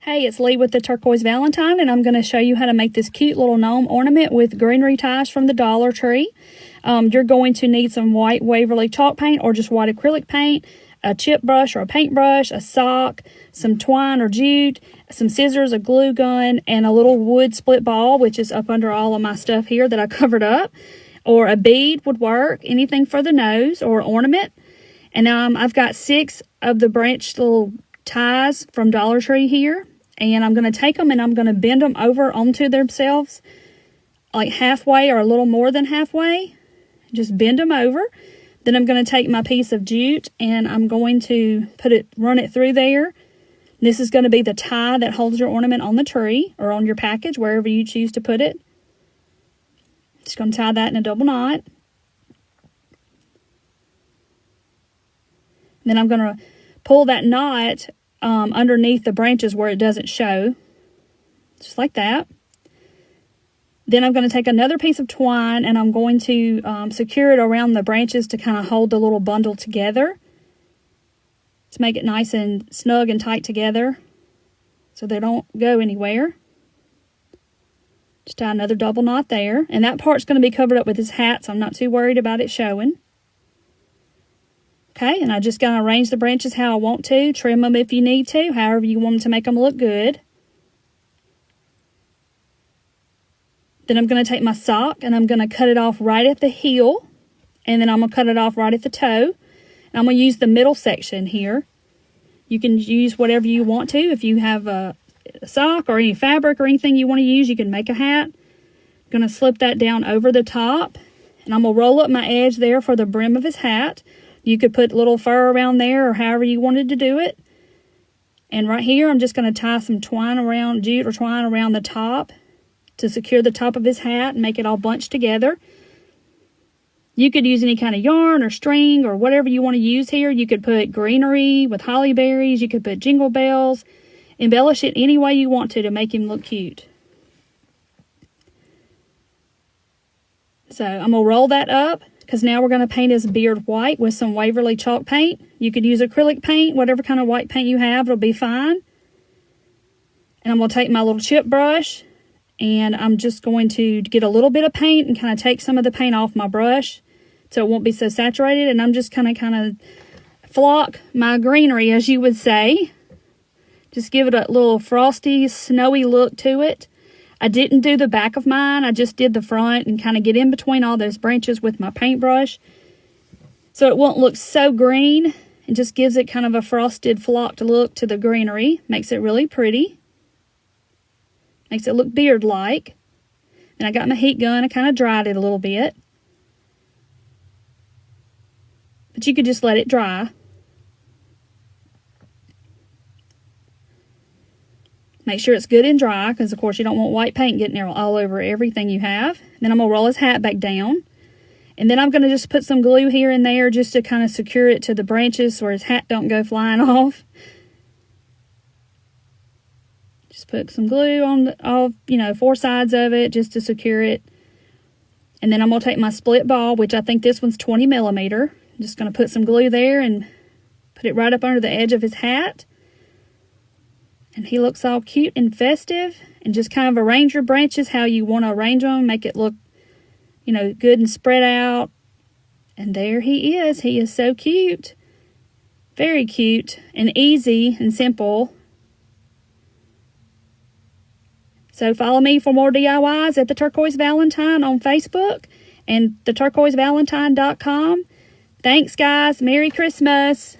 Hey, it's Lee with the Turquoise Valentine, and I'm going to show you how to make this cute little gnome ornament with greenery ties from the Dollar Tree. You're going to need some white Waverly chalk paint or just white acrylic paint, a chip brush or a paintbrush, a sock, some twine or jute, some scissors, a glue gun, and a little wood split ball, which is up under all of my stuff here that I covered up. Or a bead would work, anything for the nose or ornament. And I've got 6 of the branched little ties from Dollar Tree here. And I'm going to take them and I'm going to bend them over onto themselves like halfway or a little more than halfway. Just bend them over. Then I'm going to take my piece of jute and I'm going to run it through there. This is going to be the tie that holds your ornament on the tree or on your package, wherever you choose to put it. Just going to tie that in a double knot. Then I'm going to pull that knot underneath the branches where it doesn't show, just like that. Then I'm going to take another piece of twine and I'm going to secure it around the branches to kind of hold the little bundle together, to make it nice and snug and tight together so they don't go anywhere. Just tie another double knot there, and that part's going to be covered up with his hat, so I'm not too worried about it showing. Okay, and I just going to arrange the branches how I want to, trim them if you need to, however you want them to make them look good. Then I'm going to take my sock and I'm going to cut it off right at the heel, and then I'm going to cut it off right at the toe. And I'm going to use the middle section here. You can use whatever you want to. If you have a sock or any fabric or anything you want to use, you can make a hat. I'm going to slip that down over the top, and I'm going to roll up my edge there for the brim of his hat. You could put a little fur around there or however you wanted to do it. And right here, I'm just going to tie some twine around, jute or twine around the top to secure the top of his hat and make it all bunched together. You could use any kind of yarn or string or whatever you want to use here. You could put greenery with holly berries. You could put jingle bells. Embellish it any way you want to make him look cute. So I'm going to roll that up, because now we're going to paint his beard white with some Waverly chalk paint. You could use acrylic paint, whatever kind of white paint you have, it'll be fine. And I'm going to take my little chip brush, and I'm just going to get a little bit of paint and kind of take some of the paint off my brush so it won't be so saturated. And I'm just kind of flock my greenery, as you would say. Just give it a little frosty, snowy look to it. I didn't do the back of mine. I just did the front and kind of get in between all those branches with my paintbrush, so it won't look so green. It just gives it kind of a frosted, flocked look to the greenery. Makes it really pretty. Makes it look beard-like. And I got my heat gun. I kind of dried it a little bit. But you could just let it dry. Make sure it's good and dry, because of course you don't want white paint getting there all over everything you have. Then I'm going to roll his hat back down. And then I'm going to just put some glue here and there just to kind of secure it to the branches so his hat don't go flying off. Just put some glue on all, 4 sides of it just to secure it. And then I'm going to take my split ball, which I think this one's 20 millimeter. I'm just going to put some glue there and put it right up under the edge of his hat. And he looks all cute and festive. And just kind of arrange your branches how you want to arrange them. Make it look, good and spread out. And there he is. He is so cute. Very cute and easy and simple. So follow me for more DIYs at the Turquoise Valentine on Facebook and theturquoisevalentine.com. Thanks, guys. Merry Christmas.